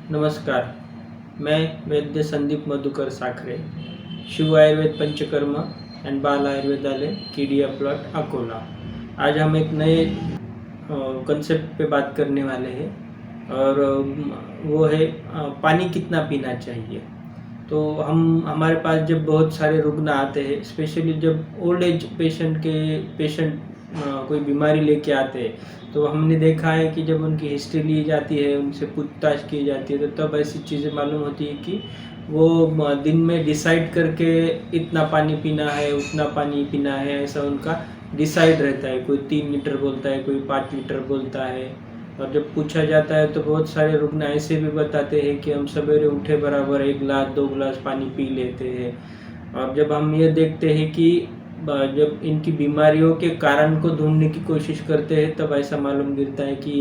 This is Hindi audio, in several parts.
नमस्कार, मैं वैद्य संदीप मधुकर साखरे, शिव आयुर्वेद पंचकर्मा एंड बाल आयुर्वेदालय कीडिया प्लॉट अकोला। आज हम एक नए कंसेप्ट पे बात करने वाले हैं और वो है पानी कितना पीना चाहिए। तो हमारे पास जब बहुत सारे रुग्ण आते हैं, स्पेशली जब ओल्ड एज पेशेंट कोई बीमारी लेके आते हैं, तो हमने देखा है कि जब उनकी हिस्ट्री ली जाती है, उनसे पूछताछ की जाती है, तो तब ऐसी चीज़ें मालूम होती है कि वो दिन में डिसाइड करके इतना पानी पीना है, उतना पानी पीना है, ऐसा उनका डिसाइड रहता है। कोई 3 लीटर बोलता है, कोई 5 लीटर बोलता है। और जब पूछा जाता है तो बहुत सारे रुग्ण ऐसे भी बताते हैं कि हम सवेरे उठे बराबर 1 गिलास 2 गिलास पानी पी लेते हैं। और जब हम ये देखते हैं कि जब इनकी बीमारियों के कारण को ढूंढने की कोशिश करते हैं, तब ऐसा मालूम गिरता है कि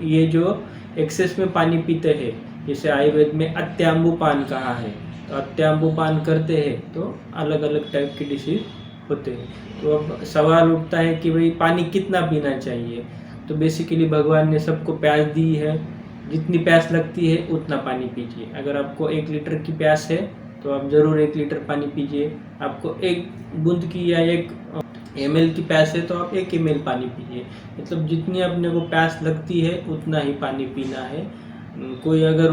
ये जो एक्सेस में पानी पीते हैं, जिसे आयुर्वेद में अत्याम्बुपान कहा है, तो अत्याम्बुपान करते हैं तो अलग अलग टाइप की डिसीज होते हैं। तो अब सवाल उठता है कि भाई पानी कितना पीना चाहिए। तो बेसिकली भगवान ने सबको प्यास दी है, जितनी प्यास लगती है उतना पानी पीजिए। अगर आपको 1 लीटर की प्यास है तो आप ज़रूर 1 लीटर पानी पीजिए। आपको 1 बूंद की या 1 ml की प्यास है तो आप 1 ml पानी पीजिए। मतलब जितनी अपने को प्यास लगती है उतना ही पानी पीना है। कोई अगर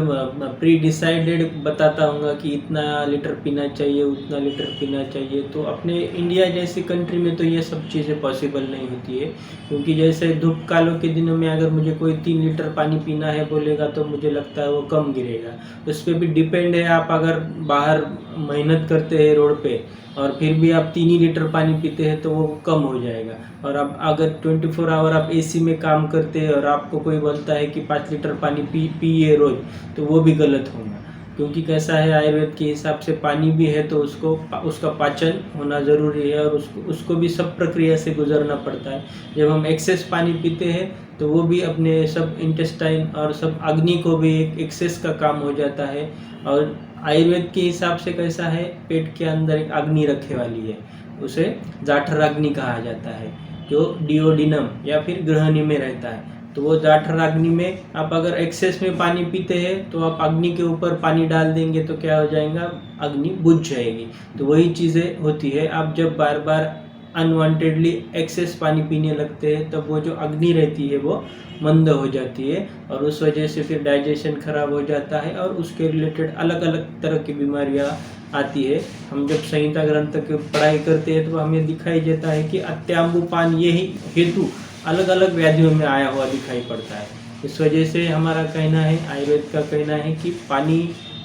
प्री डिसाइडेड बताता होगा कि इतना लीटर पीना चाहिए, उतना लीटर पीना चाहिए, तो अपने इंडिया जैसी कंट्री में तो ये सब चीज़ें पॉसिबल नहीं होती है। क्योंकि जैसे धूप कालों के दिनों में अगर मुझे कोई 3 लीटर पानी पीना है बोलेगा तो मुझे लगता है वो कम गिरेगा। उस पर भी डिपेंड है। आप अगर बाहर मेहनत करते हैं रोड पे और फिर भी आप 3 ही लीटर पानी पीते हैं तो वो कम हो जाएगा। और आप अगर 24 आवर आप एसी में काम करते हैं और आपको कोई बोलता है कि 5 लीटर पानी पिए रोज, तो वो भी गलत होगा। क्योंकि कैसा है, आयुर्वेद के हिसाब से पानी भी है तो उसका पाचन होना ज़रूरी है और उसको भी सब प्रक्रिया से गुजरना पड़ता है। जब हम एक्सेस पानी पीते हैं तो वो भी अपने सब इंटेस्टाइन और सब अग्नि को भी एक एक्सेस का काम हो जाता है। और आयुर्वेद के हिसाब से कैसा है, पेट के अंदर एक अग्नि रखे वाली है, उसे जाठर अग्नि कहा जाता है, जो डिओडिनम या फिर गृहिणी में रहता है। तो वो जाठर अग्नि में आप अगर एक्सेस में पानी पीते हैं तो आप अग्नि के ऊपर पानी डाल देंगे तो क्या हो जाएगा, अग्नि बुझ जाएगी। तो वही चीज़ें होती है। आप जब बार बार अनवांटेडली एक्सेस पानी पीने लगते हैं तब वो जो अग्नि रहती है वो मंद हो जाती है और उस वजह से फिर डाइजेशन खराब हो जाता है और उसके रिलेटेड अलग अलग तरह की बीमारियां आती है। हम जब संहिता ग्रंथ की पढ़ाई करते हैं तो हमें दिखाई देता है कि अत्याम्बुपान यही हेतु अलग अलग व्याधियों में आया हुआ दिखाई पड़ता है। इस वजह से हमारा कहना है, आयुर्वेद का कहना है कि पानी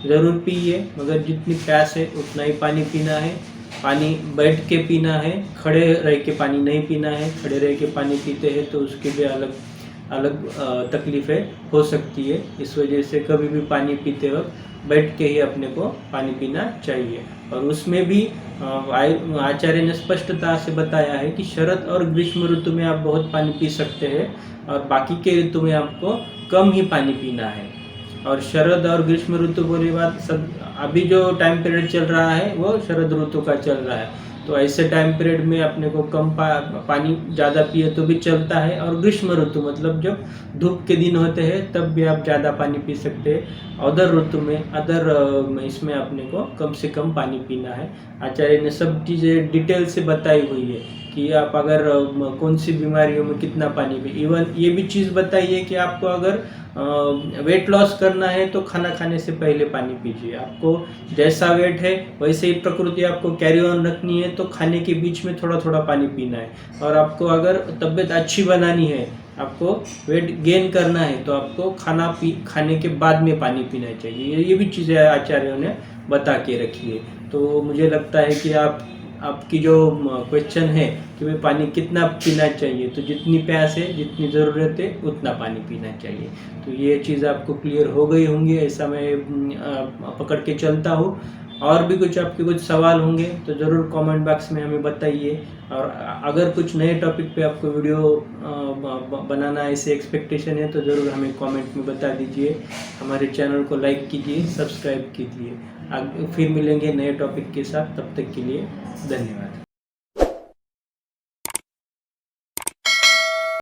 ज़रूर पिए, मगर जितनी प्यास है उतना ही पानी पीना है। पानी बैठ के पीना है, खड़े रह के पानी नहीं पीना है। खड़े रह के पानी पीते हैं तो उसके भी अलग अलग तकलीफ़ें हो सकती है। इस वजह से कभी भी पानी पीते वक्त बैठ के ही अपने को पानी पीना चाहिए। और उसमें भी आचार्य ने स्पष्टता से बताया है कि शरद और ग्रीष्म ऋतु में आप बहुत पानी पी सकते हैं और बाकी के ऋतु में आपको कम ही पानी पीना है। और शरद और ग्रीष्म ऋतु बोले बात, सब अभी जो टाइम पीरियड चल रहा है वो शरद ऋतु का चल रहा है। तो ऐसे टाइम पीरियड में अपने को कम पानी ज़्यादा पिए तो भी चलता है। और ग्रीष्म ऋतु मतलब जब धूप के दिन होते हैं तब भी आप ज़्यादा पानी पी सकते हैं। अदर ऋतु में इसमें अपने को कम से कम पानी पीना है। आचार्य ने सब चीज़ें डिटेल से बताई हुई है कि आप अगर कौन सी बीमारियों में कितना पानी पिए। इवन ये भी चीज़ बताई है कि आपको अगर वेट लॉस करना है तो खाना खाने से पहले पानी पीजिए। आपको जैसा वेट है वैसे ही प्रकृति आपको कैरी ऑन रखनी है तो खाने के बीच में थोड़ा थोड़ा पानी पीना है। और आपको अगर तबीयत अच्छी बनानी है, आपको वेट गेन करना है, तो आपको खाने के बाद में पानी पीना चाहिए। ये भी चीज़ें आचार्यों ने बता के रखी है। तो मुझे लगता है कि आपकी जो क्वेश्चन है कि भाई पानी कितना पीना चाहिए, तो जितनी प्यास है, जितनी ज़रूरत है उतना पानी पीना चाहिए। तो ये चीज़ आपको क्लियर हो गई होंगी, ऐसा मैं पकड़ के चलता हूँ। और भी आपके कुछ सवाल होंगे तो ज़रूर कमेंट बॉक्स में हमें बताइए। और अगर कुछ नए टॉपिक पे आपको वीडियो बनाना ऐसे एक्सपेक्टेशन है तो ज़रूर हमें कमेंट में बता दीजिए। हमारे चैनल को लाइक कीजिए, सब्सक्राइब कीजिए। फिर मिलेंगे नए टॉपिक के साथ, तब तक के लिए धन्यवाद।